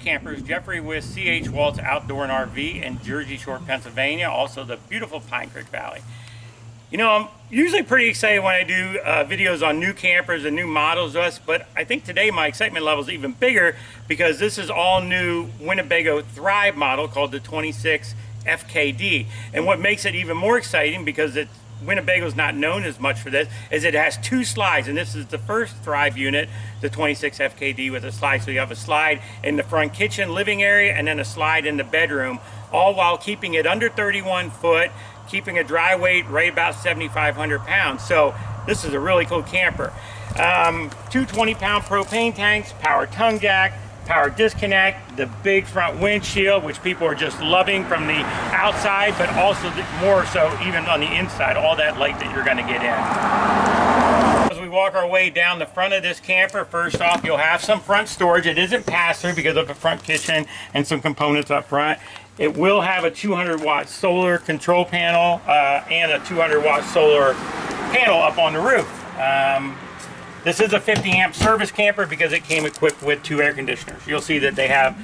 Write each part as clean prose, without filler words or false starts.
campers, Jeffrey with C.H. Waltz Outdoor and RV in Jersey Shore, Pennsylvania, also the beautiful Pine Creek Valley. You know, I'm usually pretty excited when I do videos on new campers and new models to us, but I think today my excitement level is even bigger because this is all new Winnebago Thrive model called the 26 FKD. And what makes it even more exciting, because Winnebago's not known as much for this, is it has two slides, and this is the first Thrive unit, the 26 FKD, with a slide. So you have a slide in the front kitchen living area and then a slide in the bedroom, all while keeping it under 31 foot, keeping a dry weight right about 7,500 pounds. So this is a really cool camper. Two 20-pound propane tanks, power tongue jack, power disconnect, the big front windshield, which people are just loving from the outside, but also more so even on the inside, all that light that you're going to get in. As we walk our way down the front of this camper, first off, you'll have some front storage. It isn't pass-through because of the front kitchen and some components up front. It will have a 200-watt solar control panel and a 200-watt solar panel up on the roof. This is a 50-amp service camper because it came equipped with 2 air conditioners. You'll see that they have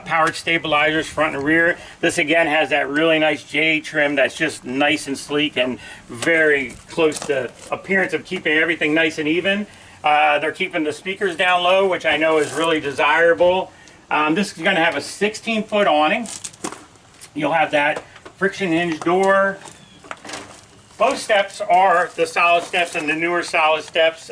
powered stabilizers front and rear. This again has that really nice J trim that's just nice and sleek and very close to appearance of keeping everything nice and even. They're keeping the speakers down low, which I know is really desirable. This is going to have a 16-foot awning. You'll have that friction hinge door. Both steps are the solid steps and the newer solid steps.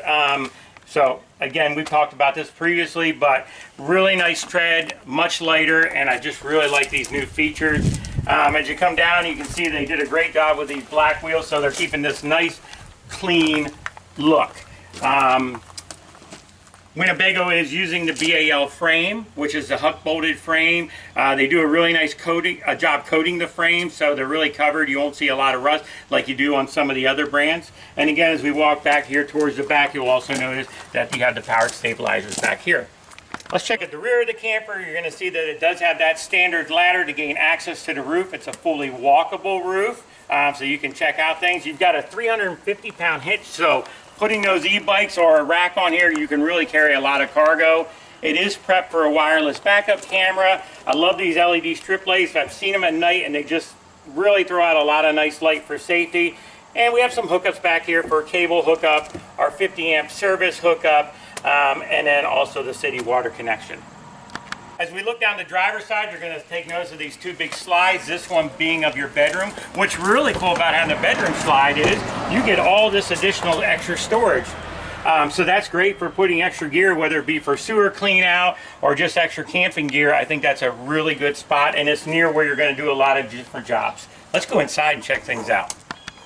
So again, we've talked about this previously, but really nice tread, much lighter, and I just really like these new features. As you come down, you can see they did a great job with these black wheels, so they're keeping this nice, clean look. Winnebago is using the BAL frame, which is the huck bolted frame. They do a really nice job coating the frame, so they're really covered. You won't see a lot of rust like you do on some of the other brands. And again, as we walk back here towards the back, you'll also notice that you have the powered stabilizers back here. Let's check at the rear of the camper. You're going to see that it does have that standard ladder to gain access to the roof. It's a fully walkable roof, so you can check out things. You've got a 350-pound hitch, so putting those e-bikes or a rack on here, you can really carry a lot of cargo. It is prepped for a wireless backup camera. I love these LED strip lights. I've seen them at night and they just really throw out a lot of nice light for safety. And we have some hookups back here for cable hookup, our 50-amp service hookup, and then also the city water connection. As we look down the driver's side, you're going to take notice of these 2 big slides, this one being of your bedroom. What's really cool about having a bedroom slide is you get all this additional extra storage. So that's great for putting extra gear, whether it be for sewer clean out or just extra camping gear. I think that's a really good spot, and it's near where you're going to do a lot of different jobs. Let's go inside and check things out.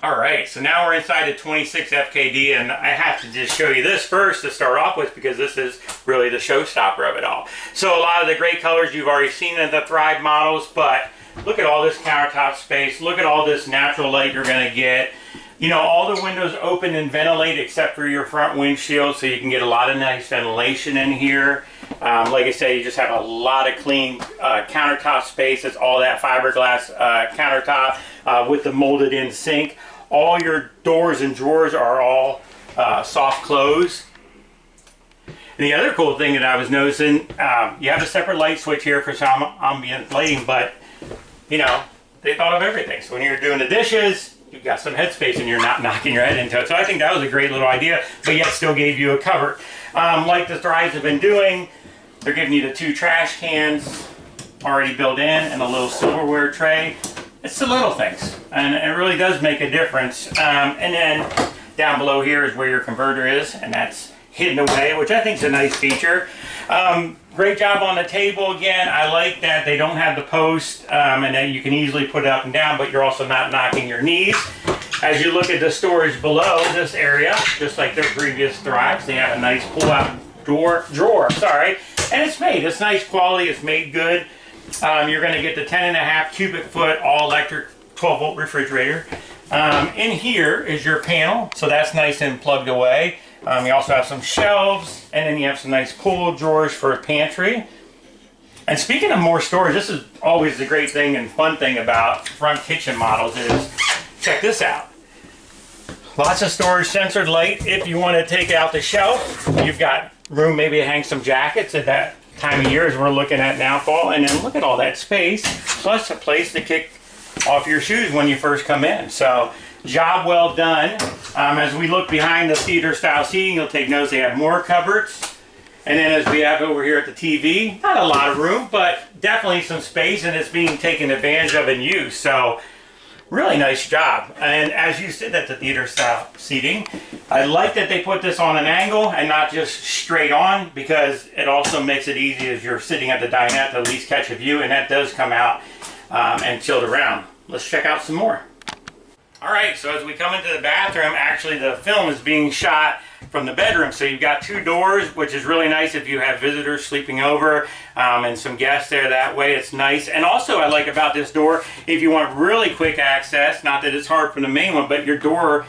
All right, so now we're inside the 26 FKD, and I have to just show you this first to start off with because this is really the showstopper of it all. So a lot of the great colors you've already seen in the Thrive models, but look at all this countertop space. Look at all this natural light you're going to get. You know, all the windows open and ventilate except for your front windshield, so you can get a lot of nice ventilation in here. Like I said, you just have a lot of clean countertop space. It's all that fiberglass countertop with the molded in sink. All your doors and drawers are all soft close. And the other cool thing that I was noticing, you have a separate light switch here for some ambient lighting, but you know, they thought of everything. So when you're doing the dishes, you've got some headspace and you're not knocking your head into it. So I think that was a great little idea, but yet still gave you a cover. Like the Thrives have been doing, they're giving you the 2 trash cans already built in and a little silverware tray. It's the little things, and it really does make a difference. And then down below here is where your converter is, and that's hidden away, which I think is a nice feature. Great job on the table again. I like that they don't have the post, and that you can easily put it up and down, but you're also not knocking your knees. As you look at the storage below this area, just like their previous Thrives, they have a nice pull-out drawer, and it's made. It's nice quality. It's made good. You're going to get the 10.5 cubic foot all-electric 12-volt refrigerator. In here is your panel, so that's nice and plugged away. You also have some shelves, and then you have some nice pull drawers for a pantry. And speaking of more storage, this is always the great thing and fun thing about front kitchen models is, check this out. Lots of storage, sensored light. If you want to take out the shelf, you've got room maybe to hang some jackets at that time of year as we're looking at now, fall. And then look at all that space, plus a place to kick off your shoes when you first come in. So job well done. As we look behind the theater style seating, you'll take notice they have more cupboards. And then as we have over here at the TV, not a lot of room, but definitely some space, and it's being taken advantage of and used. So really nice job. And as you sit at the theater style seating, I like that they put this on an angle and not just straight on, because it also makes it easy as you're sitting at the dinette to at least catch a view, and that does come out and tilt around. Let's check out some more. All right, so as we come into the bathroom, actually the film is being shot from the bedroom. So you've got two doors, which is really nice if you have visitors sleeping over and some guests there. That way it's nice. And also I like about this door, if you want really quick access, not that it's hard from the main one, but your door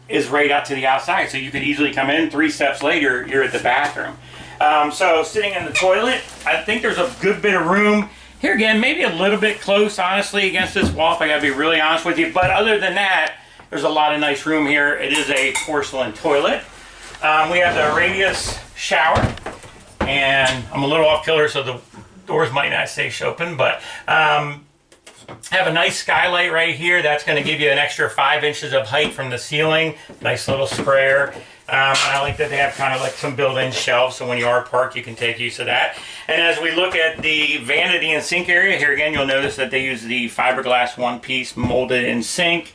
is right out to the outside. So you could easily come in, 3 steps later, you're at the bathroom. So sitting in the toilet, I think there's a good bit of room. Here again, maybe a little bit close, honestly, against this wall, if I gotta be really honest with you. But other than that, there's a lot of nice room here. It is a porcelain toilet. We have the radius shower, and I'm a little off kilter, so the doors might not stay open, but have a nice skylight right here. That's going to give you an extra 5 inches of height from the ceiling. Nice little sprayer. I like that they have kind of like some built-in shelves, so when you are parked, you can take use of that. And as we look at the vanity and sink area, here again, you'll notice that they use the fiberglass one-piece molded in sink.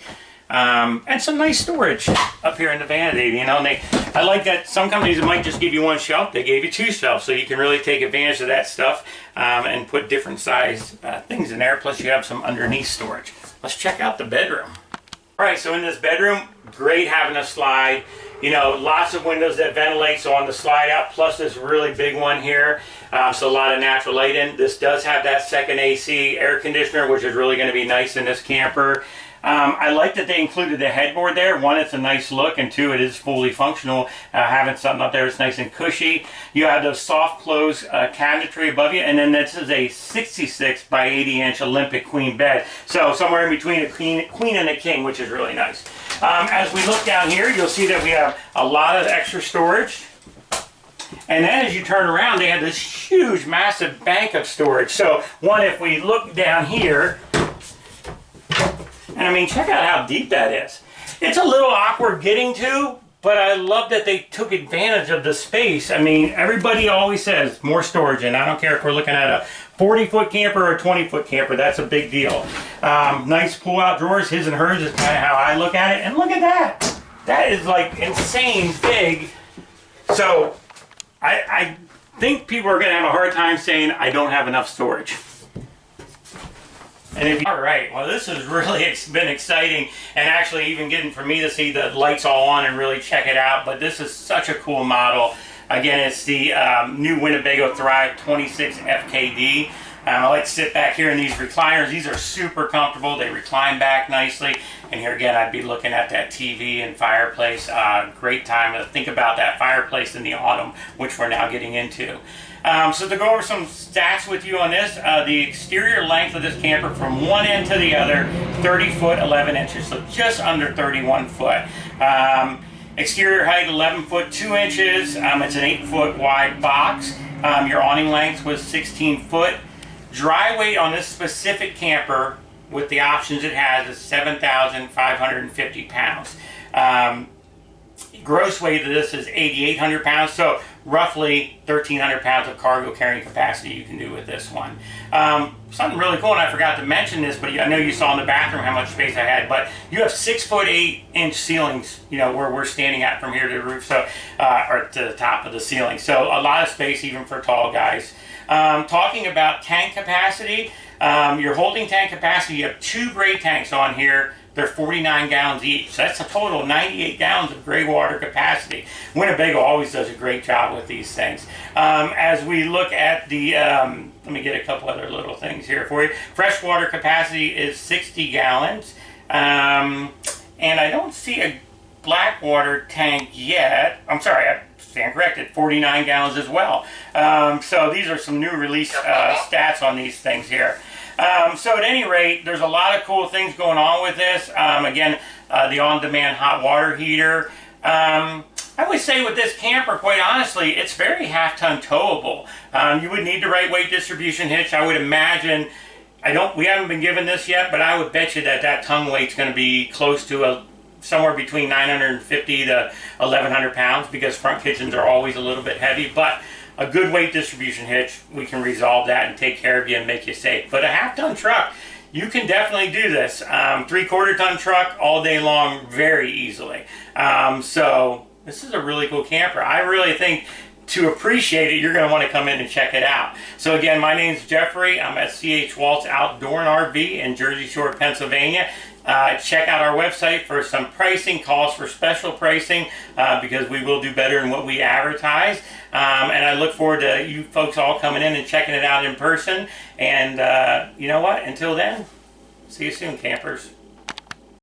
And some nice storage up here in the vanity, you know. And I like that some companies might just give you one shelf. They gave you 2 shelves, so you can really take advantage of that stuff and put different size things in there. Plus you have some underneath storage. Let's check out the bedroom. All right, so in this bedroom, great having a slide. You know, lots of windows that ventilate, so on the slide out, plus this really big one here, so a lot of natural light in. This does have that second AC air conditioner, which is really going to be nice in this camper. I like that they included the headboard there. 1, it's a nice look, and 2, it is fully functional. Having something up there that's nice and cushy. You have the soft close cabinetry above you, and then this is a 66 by 80 inch Olympic queen bed. So somewhere in between a queen and a king, which is really nice. As we look down here, you'll see that we have a lot of extra storage. And then as you turn around, they have this huge, massive bank of storage. So one, if we look down here, and I mean, check out how deep that is. It's a little awkward getting to, but I love that they took advantage of the space. I mean, everybody always says more storage, and I don't care if we're looking at a 40-foot camper or a 20-foot camper, that's a big deal. Nice pull-out drawers, his and hers is kind of how I look at it. And look at that. That is like insane big. So I think people are going to have a hard time saying I don't have enough storage. And if you, all right, well, this has really been exciting, and actually even getting for me to see the lights all on and really check it out. But this is such a cool model. Again, it's the new Winnebago Thrive 26 FKD. I like to sit back here in these recliners. These are super comfortable. They recline back nicely. And here again, I'd be looking at that TV and fireplace. Great time to think about that fireplace in the autumn, which we're now getting into. So to go over some stats with you on this, the exterior length of this camper from one end to the other, 30 foot, 11 inches, so just under 31 foot. Exterior height, 11 foot, 2 inches. It's an 8 foot wide box. Your awning length was 16 foot. Dry weight on this specific camper, with the options it has, is 7,550 pounds. Gross weight of this is 8,800 pounds, so roughly 1,300 pounds of cargo carrying capacity you can do with this one. Something really cool, and I forgot to mention this, but I know you saw in the bathroom how much space I had, but you have 6 foot 8 inch ceilings, you know, where we're standing at from here to the roof, so or to the top of the ceiling. So a lot of space even for tall guys. Talking about tank capacity, your holding tank capacity, you have 2 gray tanks on here. They're 49 gallons each. So that's a total of 98 gallons of gray water capacity. Winnebago always does a great job with these things. As we look at the, let me get a couple other little things here for you. Freshwater capacity is 60 gallons. And I don't see a black water tank yet. I'm sorry, I stand corrected, 49 gallons as well. So these are some new release stats on these things here. So at any rate, there's a lot of cool things going on with this. Again, the on-demand hot water heater. I would say with this camper, quite honestly, it's very half-ton towable. You would need the right weight distribution hitch. I would imagine, we haven't been given this yet, but I would bet you that tongue weight's going to be close to somewhere between 950 to 1,100 pounds, because front kitchens are always a little bit heavy. But a good weight distribution hitch, we can resolve that and take care of you and make you safe. But a half-ton truck, you can definitely do this. 3/4 ton truck all day long very easily. So this is a really cool camper. I really think to appreciate it, you're going to want to come in and check it out. So again, my name's Jeffrey. I'm at C.H. Waltz Outdoor and RV in Jersey Shore, Pennsylvania. Check out our website for some pricing, calls for special pricing, because we will do better than what we advertise. And I look forward to you folks all coming in and checking it out in person. And you know what? Until then, see you soon, campers.